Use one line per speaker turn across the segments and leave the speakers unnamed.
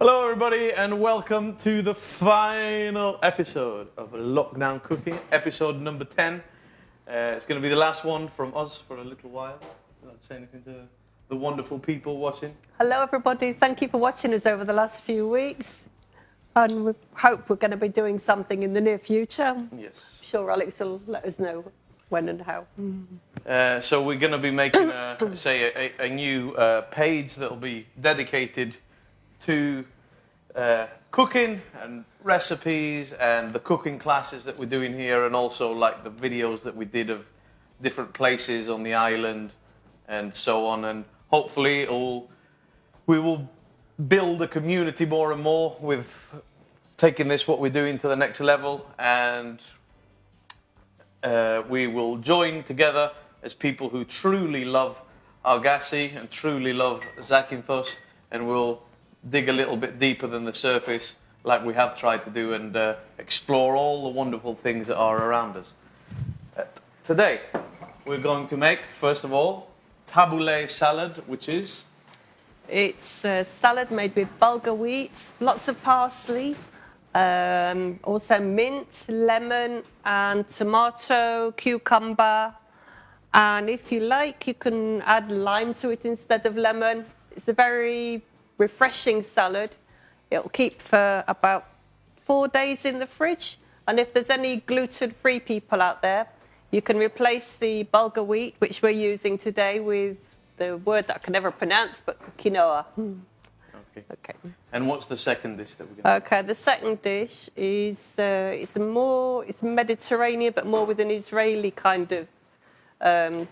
Hello everybody and welcome to the final episode of Lockdown Cooking, episode number 10. It's going to be the last one from us for a little while. Would you like to say anything to the wonderful people watching?
Hello everybody, thank you for watching us over the last few weeks. And we hope we're going to be doing something in the near future.
Yes.
I'm sure Alex will let us know when and how.
So we're going to be making a new page that will be dedicated to cooking and recipes and the cooking classes that we're doing here, and also like the videos that we did of different places on the island and so on. And hopefully we will build a community more and more with taking this, what we're doing, to the next level, and we will join together as people who truly love Argasi and truly love Zakynthos, and we'll dig a little bit deeper than the surface like we have tried to do, and explore all the wonderful things that are around us. Today we're going to make, first of all, tabbouleh salad, which is...
It's a salad made with bulgur wheat, lots of parsley, also mint, lemon and tomato, cucumber, and if you like you can add lime to it instead of lemon. It's a very refreshing salad. It'll keep for about 4 days in the fridge, and if there's any gluten-free people out there, you can replace the bulgur wheat, which we're using today, with the word that I can never pronounce, but quinoa. Okay.
And what's the second dish that we're going to
Okay, the second dish is it's Mediterranean, but more with an Israeli kind of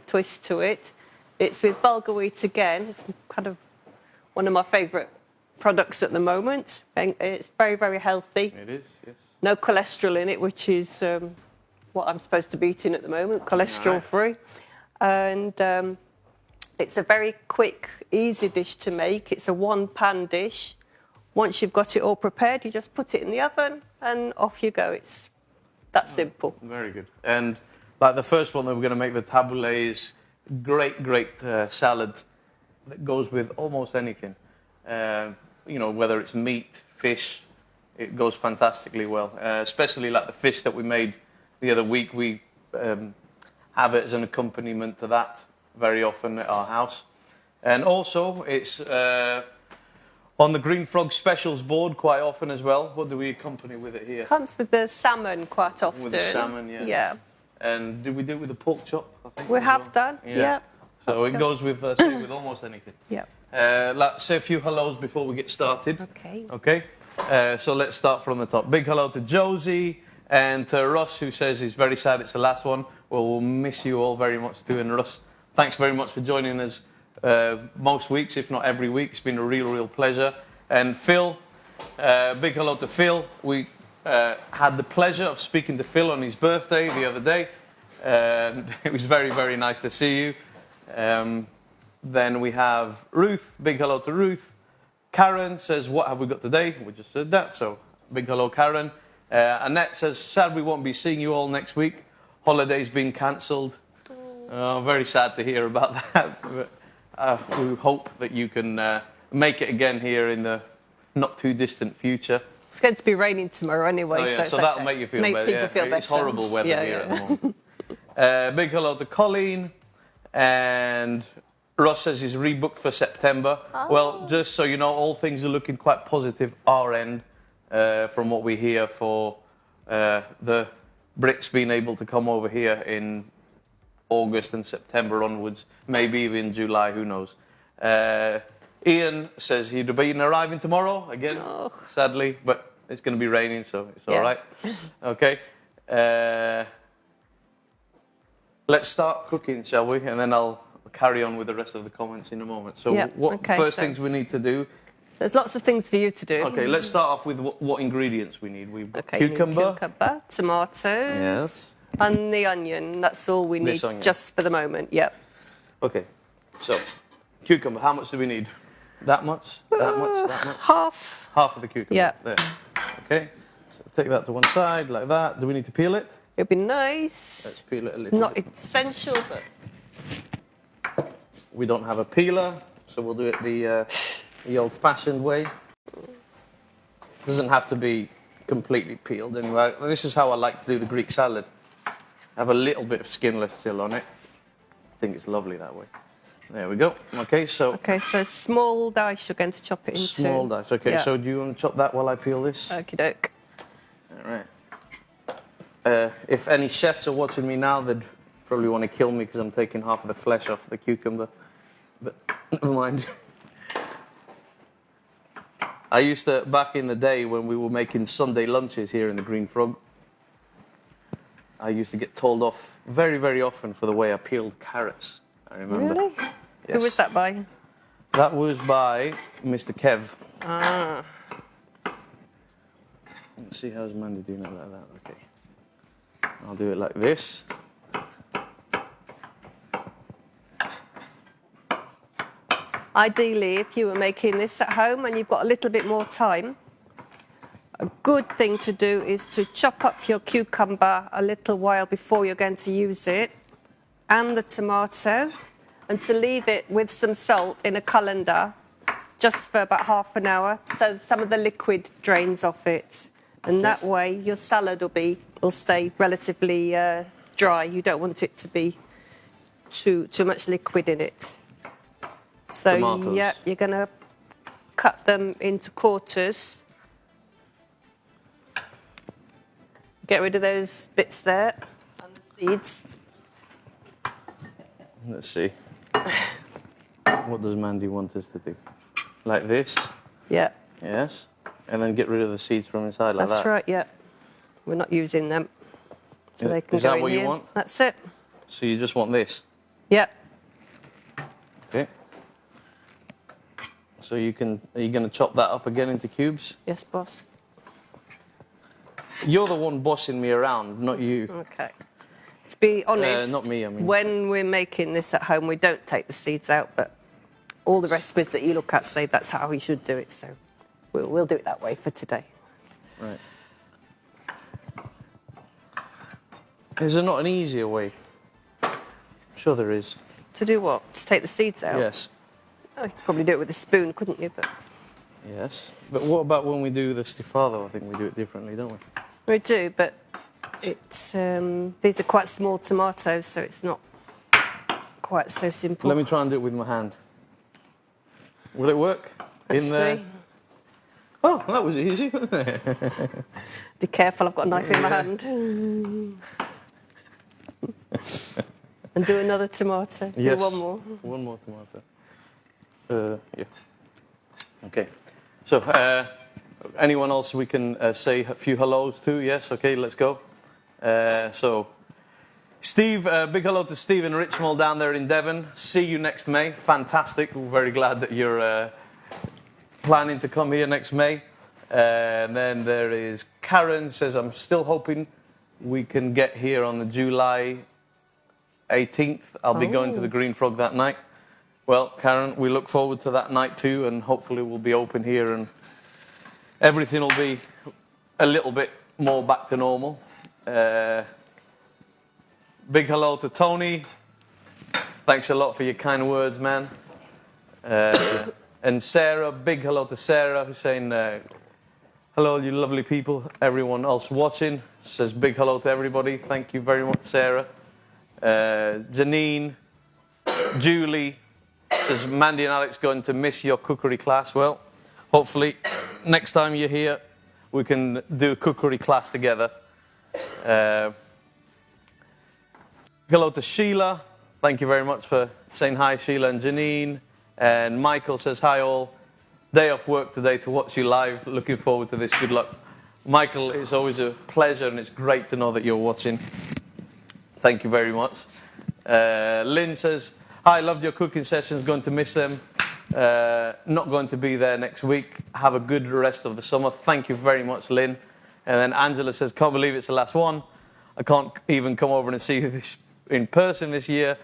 twist to it. It's with bulgur wheat again. It's kind of one of my favourite products at the moment. And it's very, very healthy.
It is, yes.
No cholesterol in it, which is what I'm supposed to be eating at the moment, cholesterol-free. And it's a very quick, easy dish to make. It's a one-pan dish. Once you've got it all prepared, you just put it in the oven and off you go. It's that simple.
Very good. And like the first one that we're going to make, the tabbouleh, is great salad that goes with almost anything. Whether it's meat, fish, it goes fantastically well. Especially like the fish that we made the other week. We have it as an accompaniment to that very often at our house. And also it's on the Green Frog Specials board quite often as well. What do we accompany with it here?
Comes with the salmon quite often.
With the salmon, yeah.
Yeah.
And did we do it with the pork chop, I think?
We have done, yeah.
So it goes with, with almost anything.
Yeah.
Let's say a few hellos before we get started.
Okay.
Okay. So let's start from the top. Big hello to Josie and to Russ, who says he's very sad it's the last one. Well, we'll miss you all very much too. And Russ, thanks very much for joining us most weeks, if not every week. It's been a real pleasure. And Phil, big hello to Phil. We had the pleasure of speaking to Phil on his birthday the other day. And it was very nice to see you. Then we have Ruth. Big hello to Ruth. Karen says, what have we got today? We just said that, so big hello, Karen. Annette says, sad we won't be seeing you all next week. Holiday's been cancelled. Very sad to hear about that. But, we hope that you can make it again here in the not too distant future.
It's going to be raining tomorrow anyway.
Oh, yeah. So that'll make you feel better.
People feel better.
It's horrible weather here at the moment. Big hello to Colleen. And Ross says he's rebooked for September. Oh. Well, just so you know, all things are looking quite positive our end, from what we hear, for the Brits being able to come over here in August and September onwards, maybe even July, who knows. Ian says he'd been arriving tomorrow again, sadly, but it's going to be raining, so it's all right. Okay. Let's start cooking, shall we? And then I'll carry on with the rest of the comments in a moment. So first things we need to do?
There's lots of things for you to do.
Okay, let's start off with what ingredients we need. We've got
cucumber, tomatoes,
yes,
and the onion. That's all we need just for the moment. Yep.
Okay, so cucumber. How much do we need? That much? That much?
Half.
Half of the cucumber.
Yeah.
There. Okay. So take that to one side like that. Do we need to peel it?
It'd be nice.
Let's peel it a little.
Not essential, but
we don't have a peeler, so we'll do it the old-fashioned way. Doesn't have to be completely peeled anyway. This is how I like to do the Greek salad. Have a little bit of skin left still on it. I think it's lovely that way. There we go. Okay, so
small dice you're going to chop it into.
small dice. Okay, so do you want to chop that while I peel this?
Okie doke.
All right. If any chefs are watching me now, they'd probably want to kill me because I'm taking half of the flesh off the cucumber. But never mind. I used to, back in the day when we were making Sunday lunches here in the Green Frog, I used to get told off very, very often for the way I peeled carrots. I remember.
Really?
Yes.
Who was that by?
That was by Mr. Kev.
Ah.
Let's see how's Mandy doing it like that. Okay. I'll do it like this.
Ideally, if you were making this at home and you've got a little bit more time, a good thing to do is to chop up your cucumber a little while before you're going to use it, and the tomato, and to leave it with some salt in a colander just for about half an hour so some of the liquid drains off it. And that way your salad will stay relatively dry. You don't want it to be too much liquid in it. So
Tomatoes.
yeah, you're going to cut them into quarters. Get rid of those bits there and the seeds.
Let's see. What does Mandy want us to do? Like this?
Yeah.
Yes. And then get rid of the seeds from inside like that?
That's right, yeah. We're not using them. So they can
Is
go
that
in
what you
here.
want?
That's it.
So you just want this?
Yeah.
Okay. So are you going to chop that up again into cubes?
Yes, boss.
You're the one bossing me around, not you.
Okay. To be honest,
not me, I mean.
When we're making this at home, we don't take the seeds out, but all the recipes that you look at say that's how you should do it, so we'll do it that way for today.
Right. Is there not an easier way? Sure there is.
To do what? Just take the seeds out?
Yes.
Oh, you could probably do it with a spoon, couldn't you? But
Yes. But what about when we do the stifado? I think we do it differently, don't we?
we do, but it's these are quite small tomatoes, so it's not quite so simple.
Let me try and do it with my hand. Will it work?
Let's see.
Oh, that was easy.
Be careful, I've got a knife in my hand. And do another tomato.
Yes.
Do one more.
One more tomato. Yeah. Okay. So, anyone else we can say a few hellos to? Yes. Okay. Let's go. So, Steve, big hello to Steve in Richmond down there in Devon. See you next May. Fantastic. We're very glad that you're planning to come here next May. And then there is Karen, says, I'm still hoping we can get here on the July 18th. I'll be going to the Green Frog that night. Well, Karen, we look forward to that night too, and hopefully we'll be open here and everything will be a little bit more back to normal. Big hello to Tony. Thanks a lot for your kind words, man. And Sarah, big hello to Sarah, who's saying, hello, you lovely people. Everyone else watching says big hello to everybody. Thank you very much, Sarah. Janine, Julie says, Mandy and Alex going to miss your cookery class. Well, hopefully next time you're here, we can do a cookery class together. Hello to Sheila. Thank you very much for saying hi, Sheila and Janine. And Michael says, hi all. Day off work today to watch you live. Looking forward to this. Good luck. Michael, it's always a pleasure and it's great to know that you're watching. Thank you very much. Lynn says, hi, loved your cooking sessions. Going to miss them. Not going to be there next week. Have a good rest of the summer. Thank you very much, Lynn. And then Angela says, can't believe it's the last one. I can't even come over and see you this in person this year.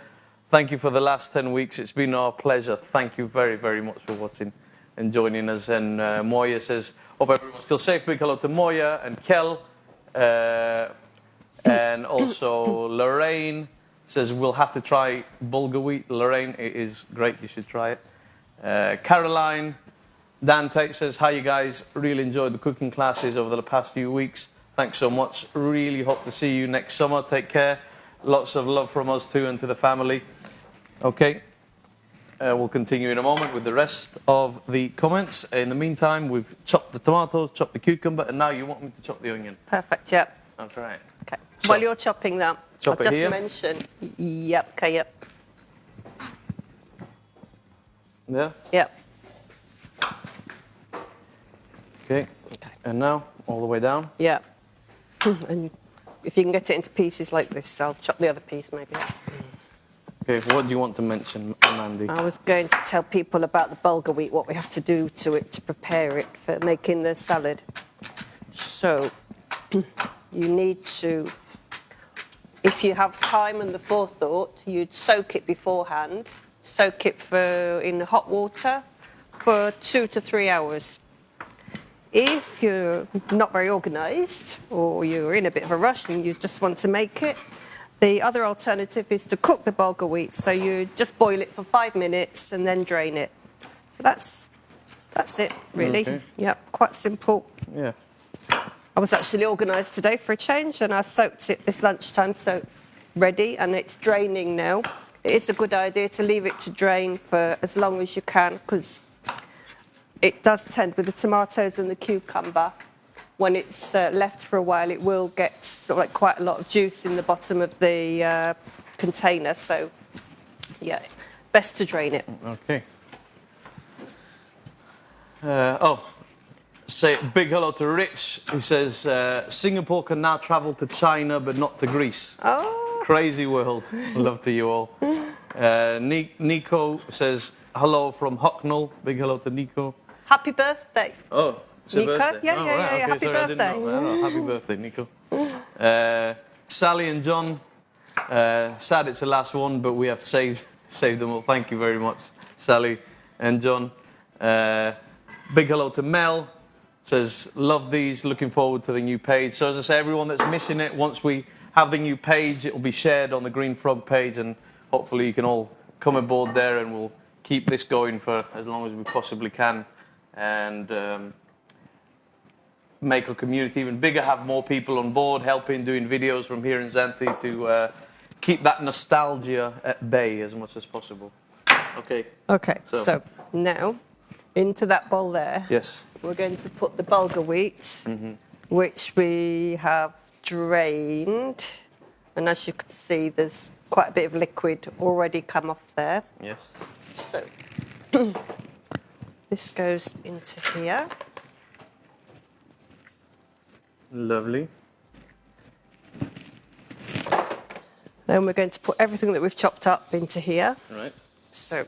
Thank you for the last 10 weeks. It's been our pleasure. Thank you very, very much for watching and joining us. And Moya says, hope everyone's still safe. Big hello to Moya and Kel. And also Lorraine says, we'll have to try bulgur wheat. Lorraine, it is great. You should try it. Caroline Dan Tate says, hi, you guys. Really enjoyed the cooking classes over the past few weeks. Thanks so much. Really hope to see you next summer. Take care. Lots of love from us too and to the family. Okay. We'll continue in a moment with the rest of the comments. In the meantime, we've chopped the tomatoes, chopped the cucumber, and now you want me to chop the onion.
Perfect, yep.
That's right.
Okay.
So,
While you're chopping that,
chop
I'll
it
just
here?
mention. Yep, okay, yep.
Yeah?
Yep.
Okay. And now, all the way down?
Yep. And if you can get it into pieces like this, I'll chop the other piece maybe.
Okay, what do you want to mention, Mandy?
I was going to tell people about the bulgur wheat, what we have to do to it to prepare it for making the salad. So, you need to, if you have time and the forethought, you'd soak it beforehand. Soak it in hot water for 2 to 3 hours. If you're not very organised or you're in a bit of a rush and you just want to make it, the other alternative is to cook the bulgur wheat. So you just boil it for 5 minutes and then drain it. So that's it, really.
Okay.
Yep, quite simple.
Yeah.
I was actually organised today for a change, and I soaked it this lunchtime, so it's ready and it's draining now. It is a good idea to leave it to drain for as long as you can, because it does tend, with the tomatoes and the cucumber, when it's left for a while, it will get sort of like quite a lot of juice in the bottom of the container. So, yeah, best to drain it.
Okay. Say big hello to Rich, who says Singapore can now travel to China, but not to Greece.
Oh.
Crazy world. Love to you all. Nico says hello from Hucknall. Big hello to Nico.
Happy birthday.
Oh, it's a
Nico?
birthday.
Yeah,
Oh,
yeah,
right,
yeah,
okay,
happy
sorry, I didn't
birthday.
know that. Oh, happy birthday, Nico. Sally and John. Sad it's the last one, but we have saved them all. Thank you very much, Sally and John. Big hello to Mel. Says, love these, looking forward to the new page. So as I say, everyone that's missing it, once we have the new page, it will be shared on the Green Frog page, and hopefully you can all come aboard there, and we'll keep this going for as long as we possibly can, and make our community even bigger, have more people on board, helping, doing videos from here in Zante to keep that nostalgia at bay as much as possible. Okay.
Okay, so now into that bowl there.
Yes.
We're going to put the bulgur wheat, which we have drained. And as you can see, there's quite a bit of liquid already come off there.
Yes.
So this goes into here.
Lovely.
Then we're going to put everything that we've chopped up into here.
Right.
So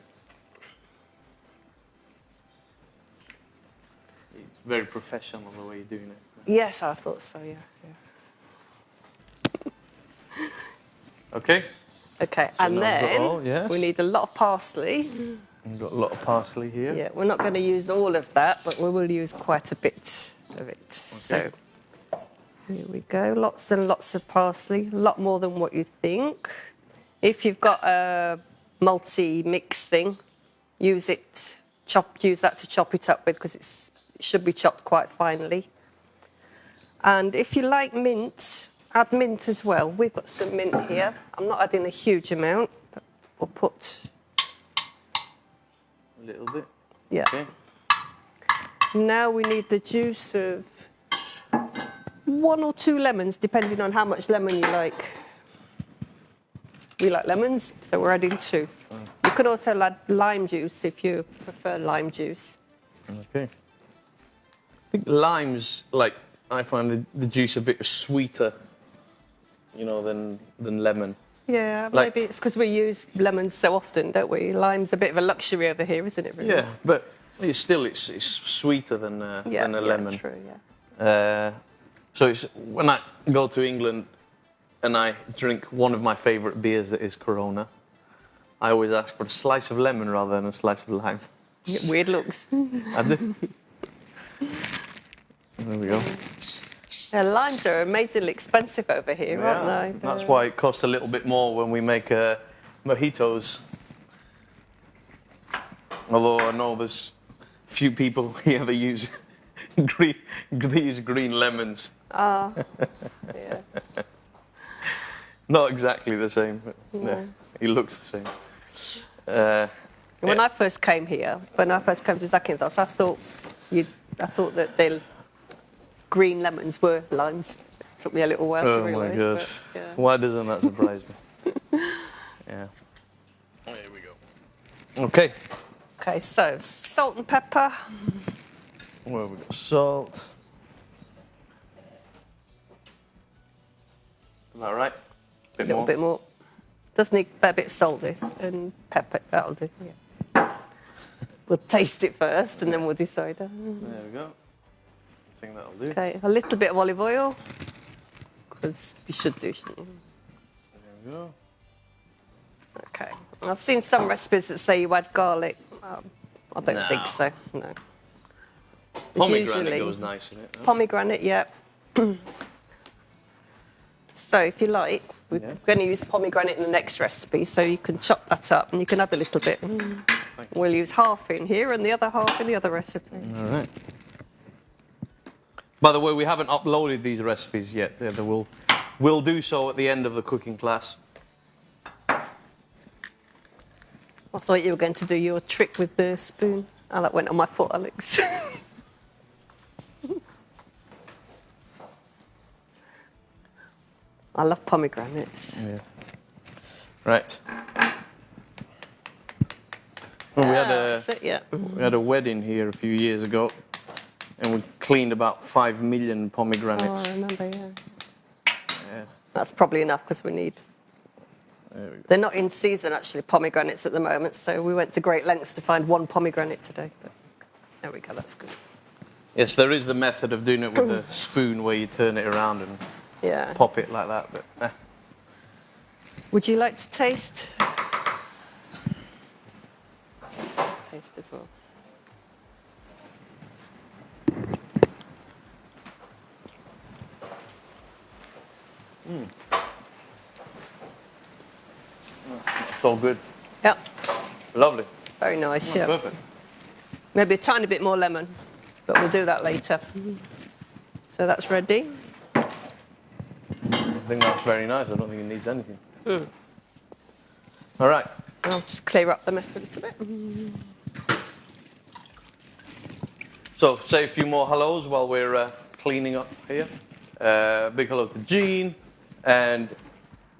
Very professional the way you're doing it.
yes, I thought so, yeah.
Okay.
Okay,
So
and
now we've got
then
all, yes.
we need a lot of parsley.
We've got a lot of parsley here.
Yeah, we're not going to use all of that, but we will use quite a bit of it. So here we go, lots and lots of parsley, a lot more than what you think. If you've got a multi-mix thing, use that to chop it up with, because it should be chopped quite finely. And if you like mint, add mint as well. We've got some mint here. I'm not adding a huge amount, but we'll put
A little bit.
yeah.
Okay.
Now we need the juice of 1 or 2 lemons, depending on how much lemon you like. We like lemons, so we're adding 2. You could also add lime juice if you prefer lime juice.
Okay. I think limes, like, I find the juice a bit sweeter, you know, than lemon.
Yeah,
Like-
maybe it's because we use lemons so often, don't we? Lime's a bit of a luxury over here, isn't it? Really?
Yeah, but it's sweeter than a lemon.
Yeah, true, yeah.
So it's, when I go to England and I drink one of my favourite beers that is Corona, I always ask for a slice of lemon rather than a slice of lime.
You get weird looks.
I do. There we go.
Yeah, limes are amazingly expensive over here, aren't they?
That's why it costs a little bit more when we make mojitos. Although I know there's few people here that use green lemons.
Ah, yeah.
Not exactly the same, but no, he looks the same.
When I first came here, when I first came to Zakynthos, I thought that the green lemons were limes. Took me a little while to
Oh my
realise.
God.
But, yeah.
Why doesn't that surprise me? Yeah. There we go. Okay.
Okay, so salt and pepper.
Where have we got salt? Is that right?
A little bit more. Does need a bit of salt, this, and pepper. That'll do. Yeah. We'll taste it first, and then we'll decide.
There we go. I think that'll do.
Okay, a little bit of olive oil, because you should do, shouldn't you?
There we go.
Okay. I've seen some recipes that say you add garlic. I don't think so. No. It's
Pomegranate goes nice in it. Huh?
Pomegranate, yeah. So if you like, we're going to use pomegranate in the next recipe, so you can chop that up and you can add a little bit. We'll use half in here and the other half in the other recipe.
All right. By the way, we haven't uploaded these recipes yet. We'll do so at the end of the cooking class.
I thought you were going to do your trick with the spoon. Oh, that went on my foot, Alex. I love pomegranates.
Yeah. Right. Well,
That's it, yeah.
we had a wedding here a few years ago, and we cleaned about 5 million
Oh,
pomegranates.
I remember, yeah.
Yeah.
That's probably enough because we need.
There we go.
They're not in season, actually, pomegranates at the moment, so we went to great lengths to find one pomegranate today. But there we go, that's good.
Yes, there is the method of doing it with a spoon where you turn it around and
Yeah.
pop it like that. But
Would you like to taste? Taste as well.
it's all good.
Yep,
Lovely.
very nice, yeah.
Perfect.
Maybe a tiny bit more lemon, but we'll do that later. So that's ready.
I think that's very nice. I don't think it needs anything. All right.
I'll just clear up the mess a little bit.
So say a few more hellos while we're cleaning up here. Big hello to Jean. And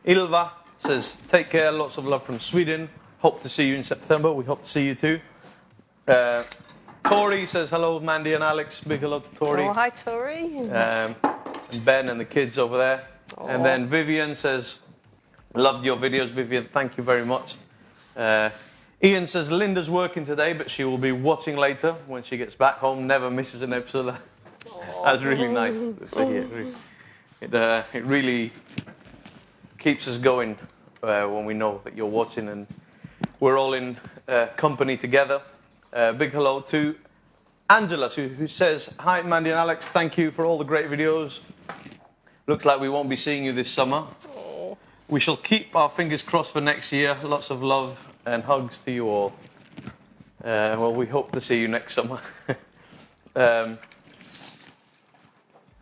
Ilva says, take care, lots of love from Sweden. Hope to see you in September. We hope to see you too. Tori says, hello, Mandy and Alex. Big hello to Tori.
Oh, hi, Tori.
And Ben and the kids over there. And then Vivian says, loved your videos, Vivian. Thank you very much. Ian says, Linda's working today, but she will be watching later when she gets back home. Never misses an episode. That's really nice to hear. It really keeps us going when we know that you're watching and we're all in company together. Big hello to Angela, who says, hi, Mandy and Alex. Thank you for all the great videos. Looks like we won't be seeing you this summer. We shall keep our fingers crossed for next year. Lots of love and hugs to you all. Well, we hope to see you next summer.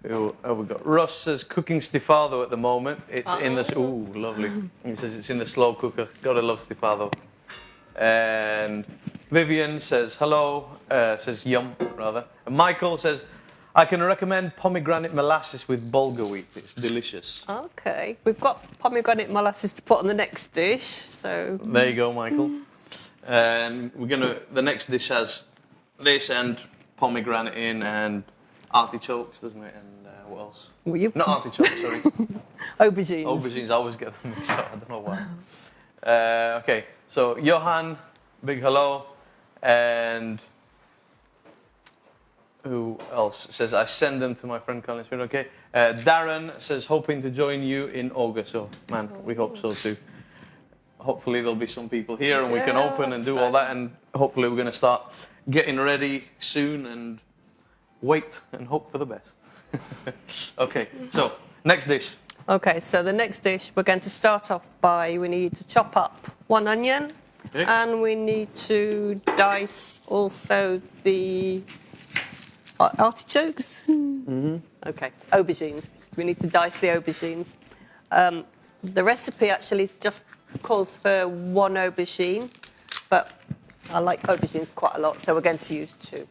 Who have we got? Russ says cooking stifado at the moment. It's in the ooh, lovely. He says it's in the slow cooker. Gotta love stifado. And Vivian says hello. Says yum rather. And Michael says, I can recommend pomegranate molasses with bulgur wheat. It's delicious.
Okay, we've got pomegranate molasses to put on the next dish, so...
There you go, Michael. And the next dish has this and pomegranate in and artichokes, doesn't it? And what else?
Will you?
Not artichokes, sorry.
Aubergines.
Aubergines, I always get them mixed up, I don't know why. Okay, so Johan, big hello. And who else says, I send them to my friend Colin Smith, okay. Darren says, hoping to join you in August. So, man, we hope so too. Hopefully there'll be some people here and we can open and do all that. And hopefully we're going to start getting ready soon and wait and hope for the best. Okay, so next dish.
Okay, so the next dish, we're going to start off by, we need to chop up 1 onion,
Okay.
And we need to dice also the artichokes. Okay, aubergines. We need to dice the aubergines. The recipe actually just calls for 1 aubergine, but I like aubergines quite a lot, so we're going to use 2.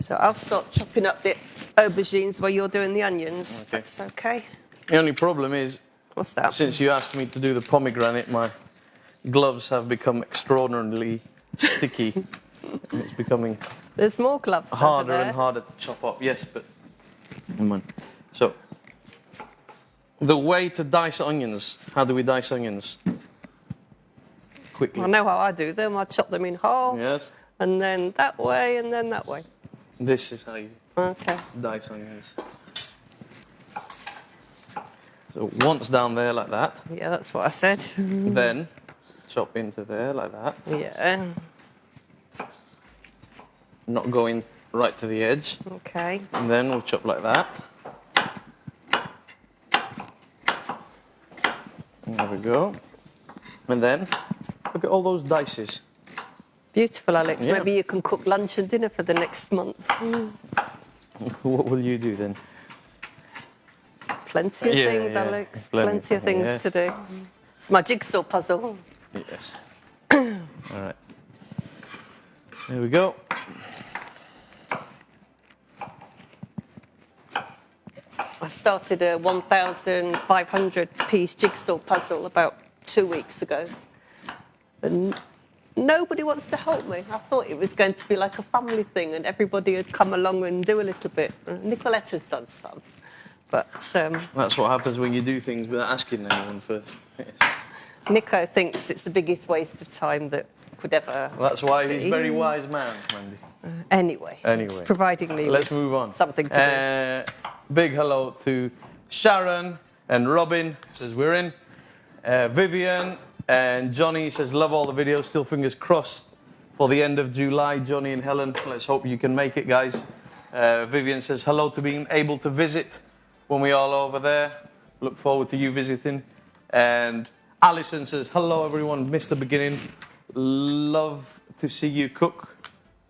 So I'll start chopping up the aubergines while you're doing the onions.
Okay.
That's okay.
The only problem is,
What's that?
since you asked me to do the pomegranate, my gloves have become extraordinarily sticky. And it's becoming
There's more gloves over
harder
there.
and harder to chop up. Yes, but come on. So the way to dice onions. How do we dice onions? Quickly.
I know how I do them. I chop them in half,
Yes.
and then that way, and then that way.
This is how you
Okay.
dice onions. So once down there like that,
Yeah, that's what I said.
then chop into there like that.
Yeah.
Not going right to the edge.
Okay.
And then we'll chop like that. There we go. And then look at all those dices.
Beautiful, Alex.
Yeah.
Maybe you can cook lunch and dinner for the next month.
What will you do then?
Plenty of
Yeah,
things,
yeah.
Alex.
Plenty,
Plenty of things
yeah.
to do. It's my jigsaw puzzle.
Yes. All right. There we go.
I started a 1,500 piece jigsaw puzzle about 2 weeks ago. And nobody wants to help me. I thought it was going to be like a family thing and everybody would come along and do a little bit. Nicoletta's done some. But
That's what happens when you do things without asking anyone first. Yes.
Nico thinks it's the biggest waste of time that could ever
That's why he's a
be.
very wise man, Mandy.
Anyway, it's providing me
Let's
with
move on.
something to
Big hello to Sharon and Robin, says we're in. Vivian and Johnny says love all the videos, still fingers crossed for the end of July. Johnny and Helen, let's hope you can make it, guys. Vivian says hello to being able to visit when we're all over there. Look forward to you visiting. And Alison says hello everyone, missed the beginning. Love to see you cook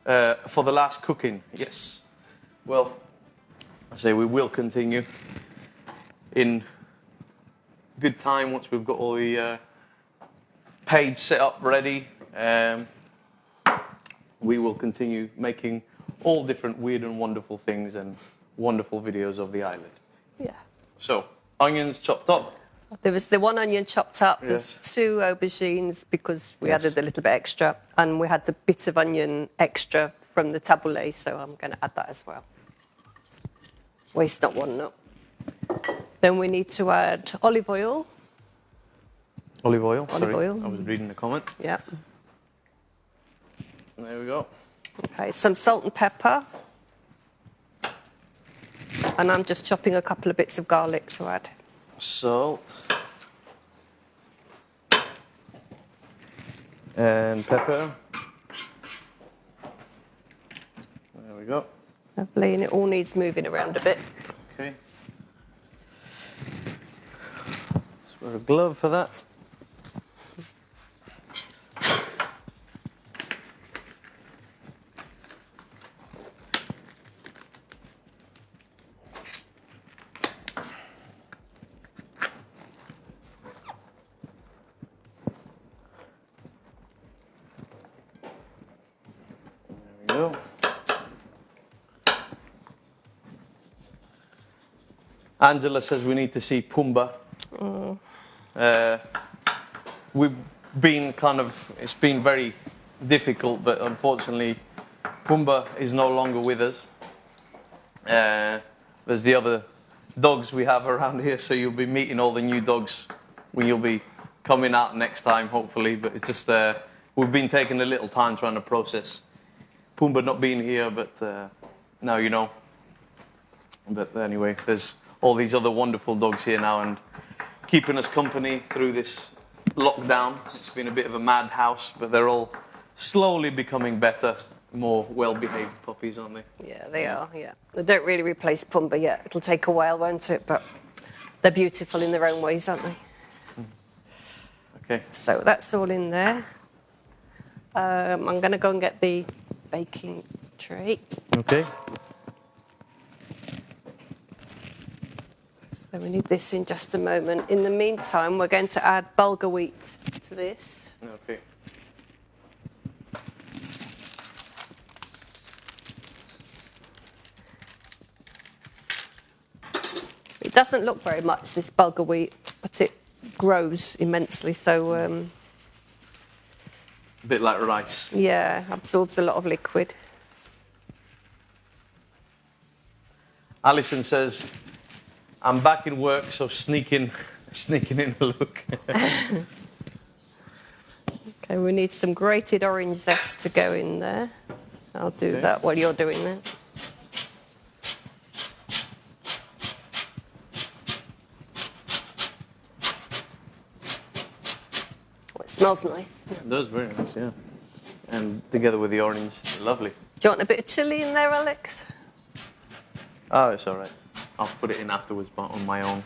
for the last cooking. Yes. Well, I say we will continue in good time once we've got all the page set up ready. We will continue making all different weird and wonderful things and wonderful videos of the island.
Yeah.
So, onions chopped up.
There was the 1 onion chopped up,
Yes.
there's 2 aubergines because we
Yes.
added a little bit extra, and we had the bit of onion extra from the tabbouleh, so I'm going to add that as well. Waste not, want not. Then we need to add olive oil.
Olive oil, sorry.
oil.
I was reading the comment.
Yeah.
There we go.
Okay, some salt and pepper. And I'm just chopping a couple of bits of garlic to add.
Salt. And pepper. There we go.
Lovely, and it all needs moving around a bit.
Okay. Let's wear a glove for that. There we go. Angela says we need to see Pumbaa. We've been it's been very difficult, but unfortunately Pumbaa is no longer with us. There's the other dogs we have around here, so you'll be meeting all the new dogs when you'll be coming out next time, hopefully. But it's just, we've been taking a little time trying to process Pumbaa not being here, but now you know. But anyway, there's all these other wonderful dogs here now and keeping us company through this lockdown. It's been a bit of a madhouse, but they're all slowly becoming better, more well-behaved puppies, aren't they?
Yeah, they are, yeah. They don't really replace Pumbaa yet. It'll take a while, won't it? But they're beautiful in their own ways, aren't they?
Okay.
So that's all in there. I'm going to go and get the baking tray.
Okay.
So we need this in just a moment. In the meantime, we're going to add bulgur wheat to this.
Okay.
It doesn't look very much, this bulgur wheat, but it grows immensely. So,
A bit like rice.
yeah, absorbs a lot of liquid.
Alison says, I'm back in work, so sneaking in a look.
Okay, we need some grated orange zest to go in there. I'll do
Okay.
that while you're doing that. Oh, it smells nice.
It does, very nice, yeah. And together with the orange, lovely.
Do you want a bit of chilli in there, Alex?
Oh, it's all right. I'll put it in afterwards, but on my own.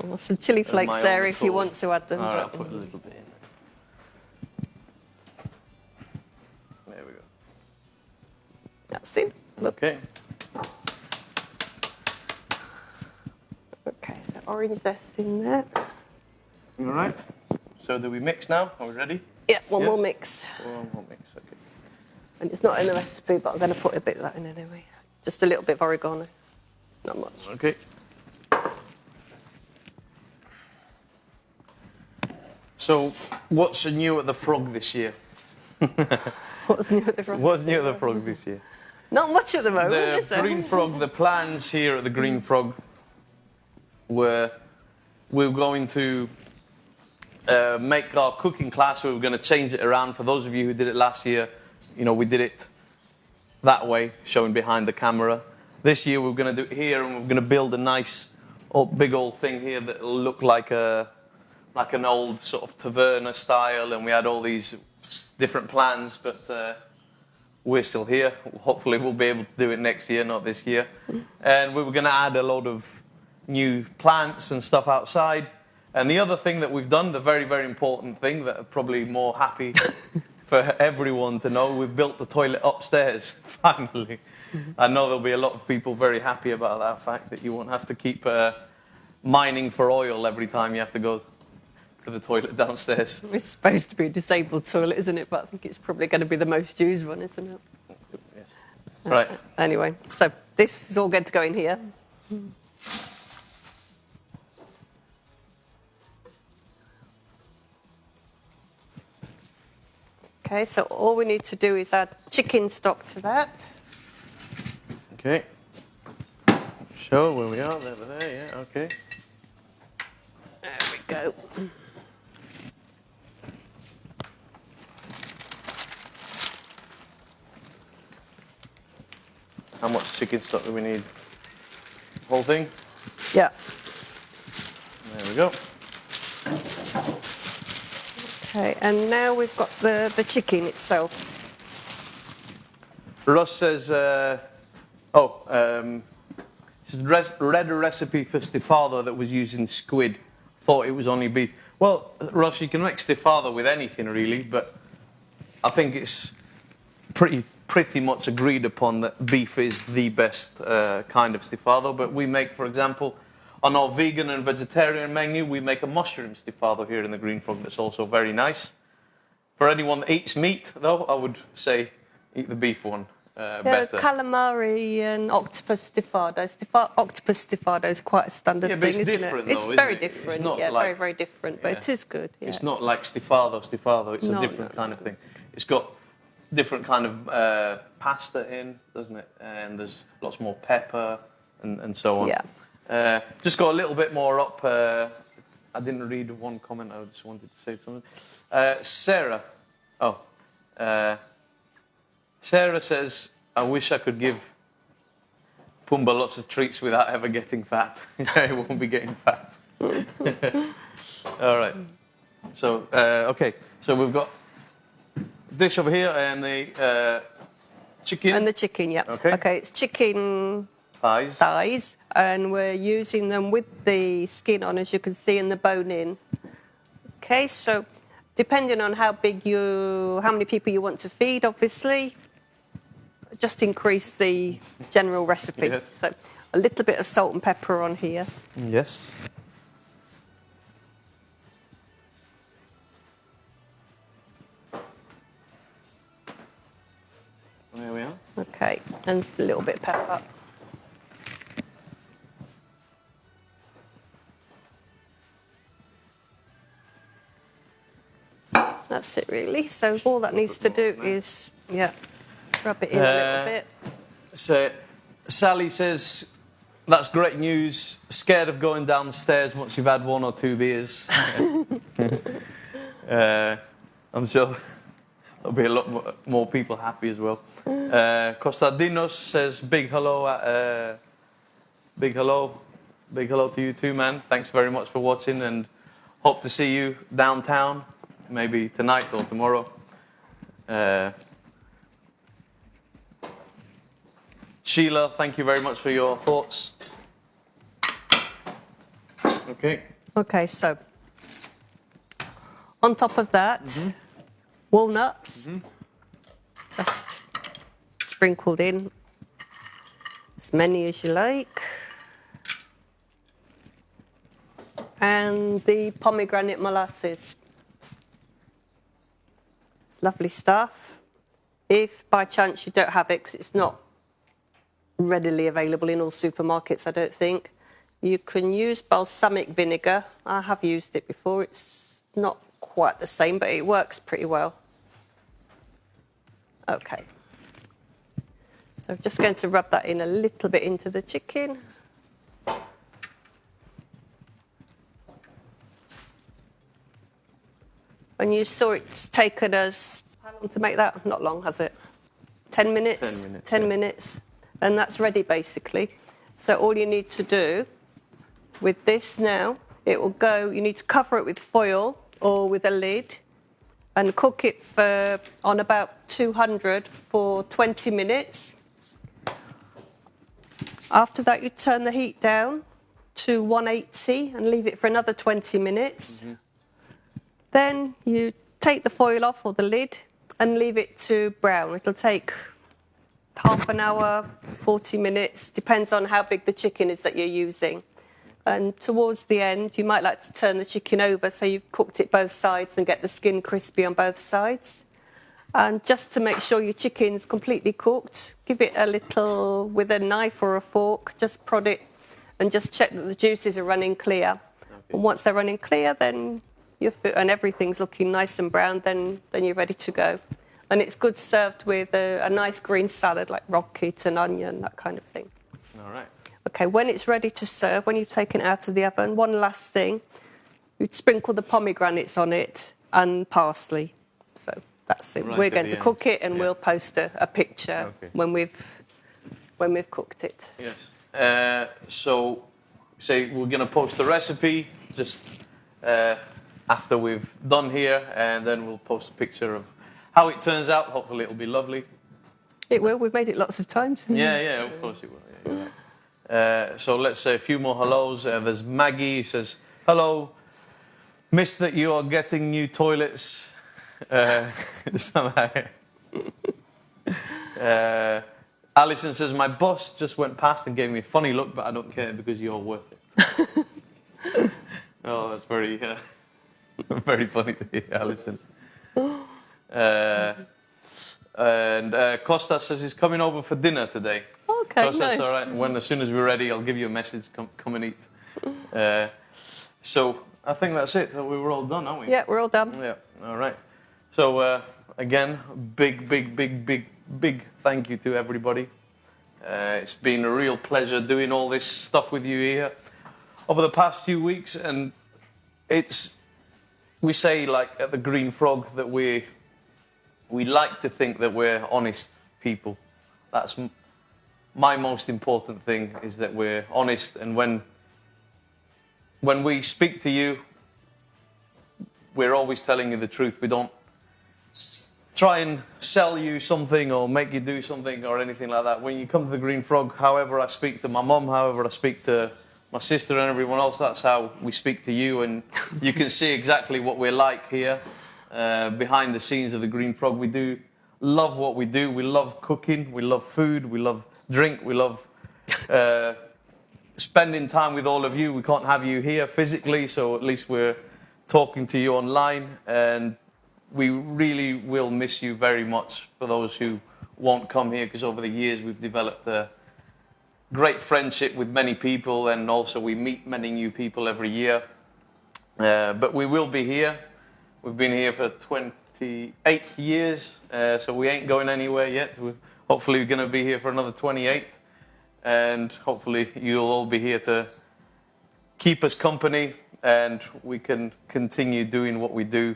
Oh, some chili flakes
my
there
own
if you
accord.
want to add them.
All right, I'll put a little bit in. There we go.
That's it. Look.
Okay.
Okay, so orange zest in there.
All right. So do we mix now? Are we ready?
Yeah, one more
Yes.
mix.
One more mix, okay.
And it's not in the recipe, but I'm going to put a bit of that in anyway. Just a little bit of oregano. Not much.
Okay. So, what's new at the Frog this year?
What's new at the front?
What's new at the Frog this year?
Not much at the moment,
The
is there?
Green Frog, the plans here at the Green Frog were we're going to make our cooking class, we were going to change it around. For those of you who did it last year, you know, we did it that way, showing behind the camera. This year we're going to do it here, and we're going to build a nice big old thing here that will look like an old sort of taverna style, and we had all these different plans, but we're still here. Hopefully we'll be able to do it next year, not this year. And we were going to add a load of new plants and stuff outside. And the other thing that we've done, the very, very important thing that are probably more happy for everyone to know, we've built the toilet upstairs, finally. I know there'll be a lot of people very happy about that fact, that you won't have to keep mining for oil every time you have to go to the toilet downstairs.
It's supposed to be a disabled toilet, isn't it? But I think it's probably going to be the most used one, isn't it?
Yes. Right.
Anyway, so this is all going to go in here. Okay, so all we need to do is add chicken stock to that.
Okay. Show where we are. There, yeah, okay.
There we go.
How much chicken stock do we need? Whole thing?
Yeah.
There we go.
Okay, and now we've got the chicken itself.
Russ says, she's read a recipe for stifado that was using squid. Thought it was only beef. Well, Russ, you can make stifado with anything really, but I think it's pretty much agreed upon that beef is the best kind of stifado. But we make, for example, on our vegan and vegetarian menu, we make a mushroom stifado here in the Green Frog that's also very nice. For anyone that eats meat, though, I would say eat the beef one better.
Calamari and octopus stifado. Octopus stifado is quite a standard
Yeah, but
thing,
it's
isn't
different,
it?
though,
It's
isn't
very
it?
different.
It's not
Yeah,
like-
very, very different. But
yeah.
it is good. Yeah.
It's not like stifado. It's
No,
a different
no,
kind of thing. It's got different kind of pasta in, doesn't it? And there's lots more pepper and so on.
Yeah.
Just got a little bit more up. I didn't read one comment. I just wanted to say something. Sarah. Sarah says, I wish I could give Pumbaa lots of treats without ever getting fat. He won't be getting fat. All right. So, okay. So we've got dish over here and the chicken.
And the chicken, yeah.
Okay.
Okay, it's chicken
thighs.
and we're using them with the skin on, as you can see, and the bone in. Okay, so depending on how many people you want to feed, obviously, just increase the general recipe.
Yes.
So a little bit of salt and pepper on here.
Yes. There we are.
Okay, and a little bit of pepper. That's it really. So all that needs to do is, rub it in a little bit.
So Sally says, that's great news. Scared of going down the stairs once you've had 1 or 2 beers. I'm sure there'll be a lot more people happy as well. Costadinos says, big hello. Big hello to you too, man. Thanks very much for watching and hope to see you downtown, maybe tonight or tomorrow. Sheila, thank you very much for your thoughts. Okay.
Okay, so on top of that, walnuts, just sprinkled in, as many as you like. And the pomegranate molasses. It's lovely stuff. If by chance you don't have it, because it's not readily available in all supermarkets, I don't think, you can use balsamic vinegar. I have used it before. It's not quite the same, but it works pretty well. Okay. So I'm just going to rub that in a little bit into the chicken. And you saw it's taken us, how long to make that? Not long, has it? 10 minutes?
10 minutes.
10 minutes. And that's ready, basically. So all you need to do with this now, it will go, you need to cover it with foil or with a lid and cook it on about 200 for 20 minutes. After that, you turn the heat down to 180 and leave it for another 20 minutes. Then you take the foil off or the lid and leave it to brown. It'll take half an hour, 40 minutes, depends on how big the chicken is that you're using. And towards the end, you might like to turn the chicken over so you've cooked it both sides and get the skin crispy on both sides. And just to make sure your chicken's completely cooked, give it a little, with a knife or a fork, just prod it and just check that the juices are running clear. Okay. And once they're running clear, then and everything's looking nice and brown, then you're ready to go. And it's good served with a nice green salad like rocket and onion, that kind of thing.
All right.
Okay, when it's ready to serve, when you've taken it out of the oven, one last thing, you'd sprinkle the pomegranates on it and parsley. So that's it.
Right,
we're going to cook it and we'll post a picture when we've cooked it.
Yes. So say we're going to post the recipe just after we've done here, and then we'll post a picture of how it turns out. Hopefully it'll be lovely.
It will. We've made it lots of times.
Yeah, of course it will. Yeah, you're right. So let's say a few more hellos. There's Maggie who says, hello, missed that you are getting new toilets. Alison says, my boss just went past and gave me a funny look, but I don't care because you're worth it. Oh, that's very, very funny to hear, Alison. And Costa says he's coming over for dinner today.
Okay,
Costa
nice.
says, all right, as soon as we're ready, I'll give you a message, come and eat. So I think that's it. So we were all done, aren't we?
Yeah, we're all done.
Yeah, all right. So again, big thank you to everybody. It's been a real pleasure doing all this stuff with you here over the past few weeks, and we say like at the Green Frog that we like to think that we're honest people. That's my most important thing, is that we're honest, and when we speak to you, we're always telling you the truth. We don't try and sell you something or make you do something or anything like that. When you come to the Green Frog, however I speak to my mum, however I speak to my sister and everyone else, that's how we speak to you, and you can see exactly what we're like here. behind the scenes of the Green Frog. We do love what we do. We love cooking. We love food. We love drink. We love spending time with all of you. We can't have you here physically, so at least we're talking to you online. And we really will miss you very much for those who won't come here, because over the years we've developed a great friendship with many people, and also we meet many new people every year. But we will be here. We've been here for 28 years, so we ain't going anywhere yet. Hopefully we're going to be here for another 28, and hopefully you'll all be here to keep us company, and we can continue doing what we do,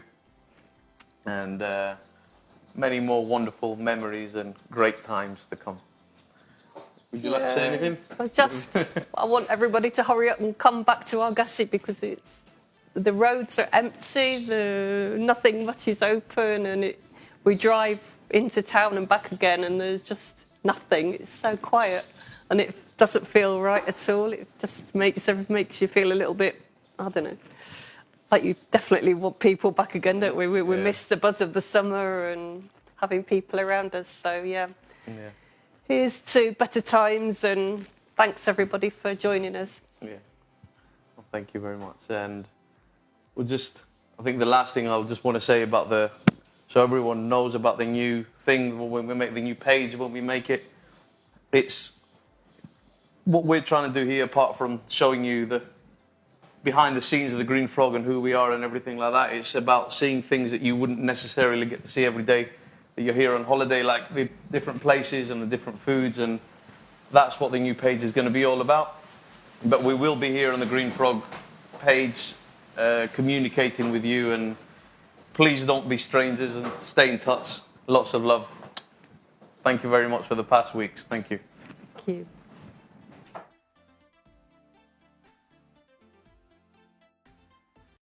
and many more wonderful memories and great times to come. Would you like to say anything?
I want everybody to hurry up and come back to Argosy, because the roads are empty, nothing much is open, and we drive into town and back again, and there's just nothing. It's so quiet, and it doesn't feel right at all. It just makes you feel a little bit, I don't know, like you definitely want people back again, don't we? We miss the buzz of the summer and having people around us. So yeah. Here's to better times, and thanks everybody for joining us.
Yeah. Well, thank you very much. And I think the last thing I'll just want to say about so everyone knows about the new thing, when we make the new page, when we make it, it's what we're trying to do here, apart from showing you the behind the scenes of the Green Frog and who we are and everything like that. It's about seeing things that you wouldn't necessarily get to see every day, that you're here on holiday, like the different places and the different foods, and that's what the new page is going to be all about. But we will be here on the Green Frog page, communicating with you, and please don't be strangers and stay in touch. Lots of love. Thank you very much for the past weeks. Thank you.
Thank you.